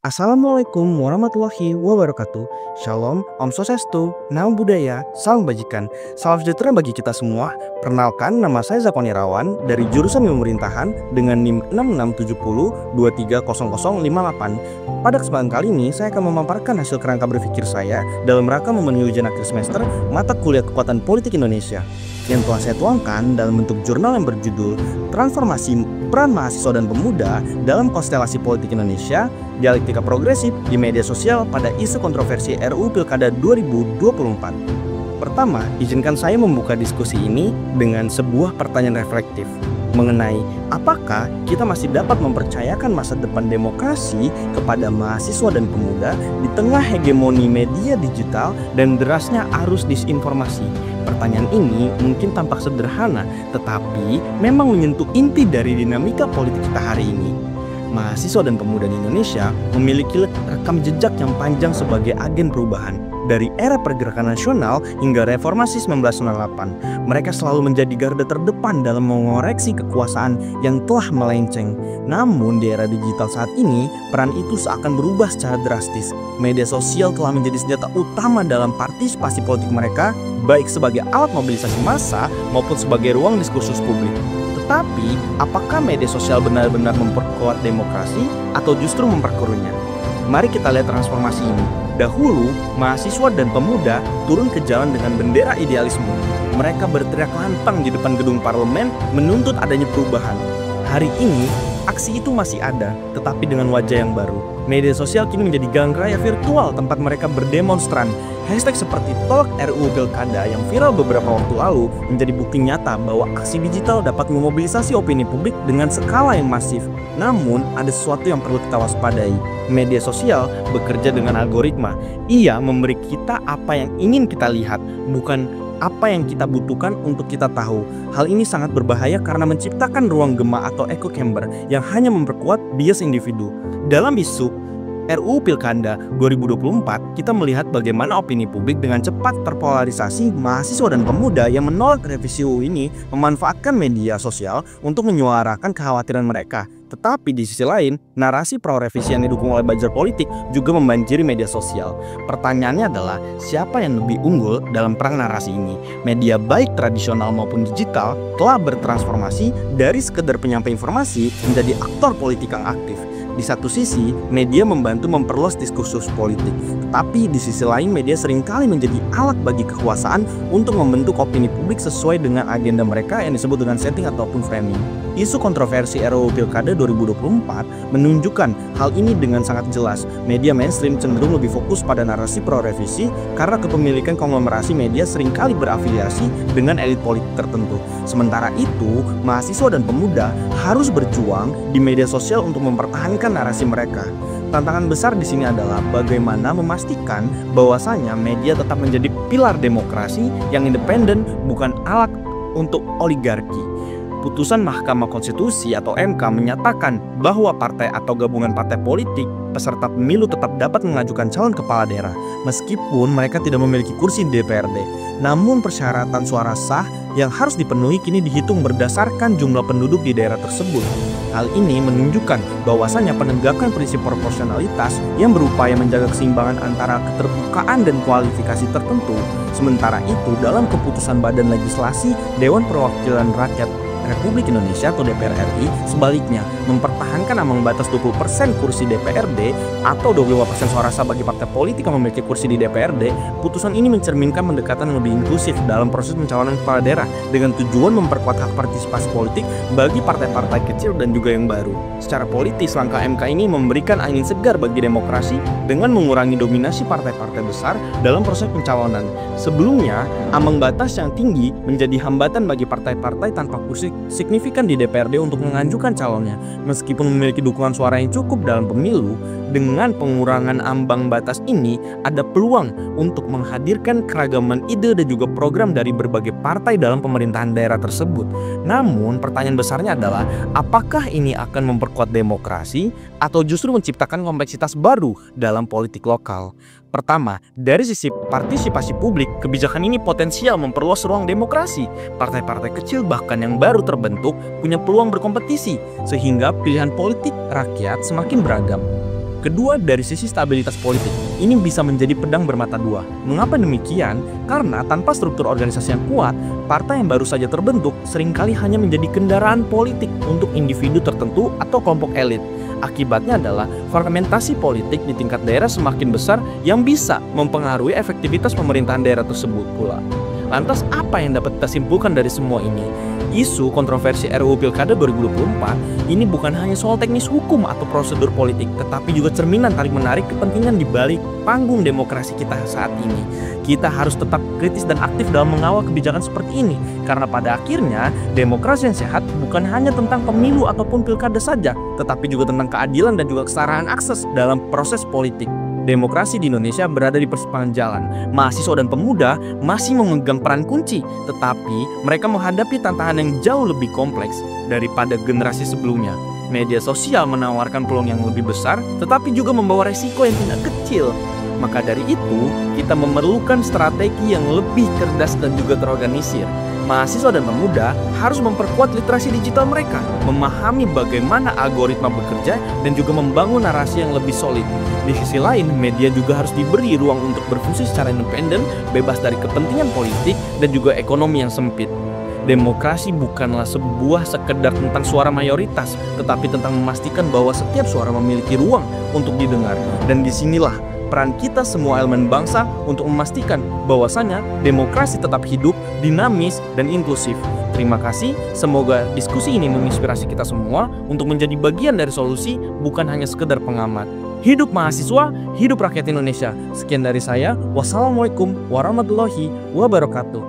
Assalamualaikum warahmatullahi wabarakatuh. Shalom, Om Swastiastu, Namo Buddhaya, Salam Bajikan. Salam sejahtera bagi kita semua. Perkenalkan, nama saya Zakon Irawan dari jurusan Pemerintahan dengan NIM 6670230058. Pada kesempatan kali ini, saya akan memaparkan hasil kerangka berpikir saya dalam rangka memenuhi ujian akhir semester mata kuliah Kekuatan Politik Indonesia yang telah saya tuangkan dalam bentuk jurnal yang berjudul Transformasi Peran Mahasiswa dan Pemuda dalam Konstelasi Politik Indonesia, Dialektika Progresif di Media Sosial pada isu kontroversi RUU Pilkada 2024. Pertama, izinkan saya membuka diskusi ini dengan sebuah pertanyaan reflektif mengenai apakah kita masih dapat mempercayakan masa depan demokrasi kepada mahasiswa dan pemuda di tengah hegemoni media digital dan derasnya arus disinformasi. Pertanyaan ini mungkin tampak sederhana, tetapi memang menyentuh inti dari dinamika politik kita hari ini. Mahasiswa dan pemuda di Indonesia memiliki rekam jejak yang panjang sebagai agen perubahan. Dari era pergerakan nasional hingga reformasi 1998, mereka selalu menjadi garda terdepan dalam mengoreksi kekuasaan yang telah melenceng. Namun di era digital saat ini, peran itu seakan berubah secara drastis. Media sosial telah menjadi senjata utama dalam partisipasi politik mereka, baik sebagai alat mobilisasi massa maupun sebagai ruang diskursus publik. Tetapi, apakah media sosial benar-benar memperkuat demokrasi atau justru memperkeruhnya? Mari kita lihat transformasi ini. Dahulu, mahasiswa dan pemuda turun ke jalan dengan bendera idealisme. Mereka berteriak lantang di depan gedung parlemen menuntut adanya perubahan. Hari ini, aksi itu masih ada, tetapi dengan wajah yang baru. Media sosial kini menjadi gang raya virtual tempat mereka berdemonstran. Hashtag seperti tolak RUU Pilkada yang viral beberapa waktu lalu menjadi bukti nyata bahwa aksi digital dapat memobilisasi opini publik dengan skala yang masif. Namun, ada sesuatu yang perlu kita waspadai. Media sosial bekerja dengan algoritma. Ia memberi kita apa yang ingin kita lihat, bukan apa yang kita butuhkan untuk kita tahu. Hal ini sangat berbahaya karena menciptakan ruang gema atau echo chamber yang hanya memperkuat bias individu. Dalam isu RUU Pilkada 2024, kita melihat bagaimana opini publik dengan cepat terpolarisasi. Mahasiswa dan pemuda yang menolak revisi UU ini memanfaatkan media sosial untuk menyuarakan kekhawatiran mereka. Tetapi di sisi lain, narasi pro-revisi yang didukung oleh buzzer politik juga membanjiri media sosial. Pertanyaannya adalah, siapa yang lebih unggul dalam perang narasi ini? Media baik tradisional maupun digital telah bertransformasi dari sekedar penyampai informasi menjadi aktor politik yang aktif. Di satu sisi, media membantu memperluas diskursus politik. Tetapi di sisi lain, media seringkali menjadi alat bagi kekuasaan untuk membentuk opini publik sesuai dengan agenda mereka yang disebut dengan setting ataupun framing. Isu kontroversi RUU Pilkada 2024 menunjukkan hal ini dengan sangat jelas. Media mainstream cenderung lebih fokus pada narasi pro-revisi karena kepemilikan konglomerasi media seringkali berafiliasi dengan elit politik tertentu. Sementara itu, mahasiswa dan pemuda harus berjuang di media sosial untuk mempertahankan narasi mereka. Tantangan besar di sini adalah bagaimana memastikan bahwasanya media tetap menjadi pilar demokrasi yang independen, bukan alat untuk oligarki. Putusan Mahkamah Konstitusi atau MK menyatakan bahwa partai atau gabungan partai politik peserta pemilu tetap dapat mengajukan calon kepala daerah meskipun mereka tidak memiliki kursi di DPRD. Namun persyaratan suara sah yang harus dipenuhi kini dihitung berdasarkan jumlah penduduk di daerah tersebut. Hal ini menunjukkan bahwasannya penegakan prinsip proporsionalitas yang berupaya menjaga keseimbangan antara keterbukaan dan kualifikasi tertentu. Sementara itu, dalam keputusan Badan Legislasi Dewan Perwakilan Rakyat Republik Indonesia atau DPR RI, sebaliknya mempertahankan ambang batas 20% kursi DPRD atau 25% suara sah bagi partai politik yang memiliki kursi di DPRD. Putusan ini mencerminkan pendekatan yang lebih inklusif dalam proses pencalonan kepala daerah dengan tujuan memperkuat hak partisipasi politik bagi partai-partai kecil dan juga yang baru. Secara politis, langkah MK ini memberikan angin segar bagi demokrasi dengan mengurangi dominasi partai-partai besar dalam proses pencalonan. Sebelumnya, ambang batas yang tinggi menjadi hambatan bagi partai-partai tanpa kursi signifikan di DPRD untuk mengajukan calonnya. Meskipun memiliki dukungan suara yang cukup dalam pemilu, dengan pengurangan ambang batas ini ada peluang untuk menghadirkan keragaman ide dan juga program dari berbagai partai dalam pemerintahan daerah tersebut. Namun pertanyaan besarnya adalah, apakah ini akan memperkuat demokrasi atau justru menciptakan kompleksitas baru dalam politik lokal? Pertama, dari sisi partisipasi publik, kebijakan ini potensial memperluas ruang demokrasi. Partai-partai kecil bahkan yang baru terbentuk punya peluang berkompetisi, sehingga pilihan politik rakyat semakin beragam. Kedua, dari sisi stabilitas politik, ini bisa menjadi pedang bermata dua. Mengapa demikian? Karena tanpa struktur organisasi yang kuat, partai yang baru saja terbentuk seringkali hanya menjadi kendaraan politik untuk individu tertentu atau kelompok elit. Akibatnya adalah fragmentasi politik di tingkat daerah semakin besar yang bisa mempengaruhi efektivitas pemerintahan daerah tersebut pula. Lantas apa yang dapat kita simpulkan dari semua ini? Isu kontroversi RUU Pilkada 2024 ini bukan hanya soal teknis hukum atau prosedur politik, tetapi juga cerminan tarik-menarik kepentingan di balik panggung demokrasi kita saat ini. Kita harus tetap kritis dan aktif dalam mengawal kebijakan seperti ini, karena pada akhirnya demokrasi yang sehat bukan hanya tentang pemilu ataupun pilkada saja, tetapi juga tentang keadilan dan juga kesetaraan akses dalam proses politik. Demokrasi di Indonesia berada di persimpangan jalan. Mahasiswa dan pemuda masih memegang peran kunci, tetapi mereka menghadapi tantangan yang jauh lebih kompleks daripada generasi sebelumnya. Media sosial menawarkan peluang yang lebih besar, tetapi juga membawa resiko yang tidak kecil. Maka dari itu, kita memerlukan strategi yang lebih cerdas dan juga terorganisir. Mahasiswa dan pemuda harus memperkuat literasi digital mereka, memahami bagaimana algoritma bekerja, dan juga membangun narasi yang lebih solid. Di sisi lain, media juga harus diberi ruang untuk berfungsi secara independen, bebas dari kepentingan politik, dan juga ekonomi yang sempit. Demokrasi bukanlah sebuah sekedar tentang suara mayoritas, tetapi tentang memastikan bahwa setiap suara memiliki ruang untuk didengar. Dan disinilah peran kita semua elemen bangsa untuk memastikan bahwasannya demokrasi tetap hidup, dinamis, dan inklusif. Terima kasih, semoga diskusi ini menginspirasi kita semua untuk menjadi bagian dari solusi, bukan hanya sekedar pengamat. Hidup mahasiswa, hidup rakyat Indonesia. Sekian dari saya, wassalamualaikum warahmatullahi wabarakatuh.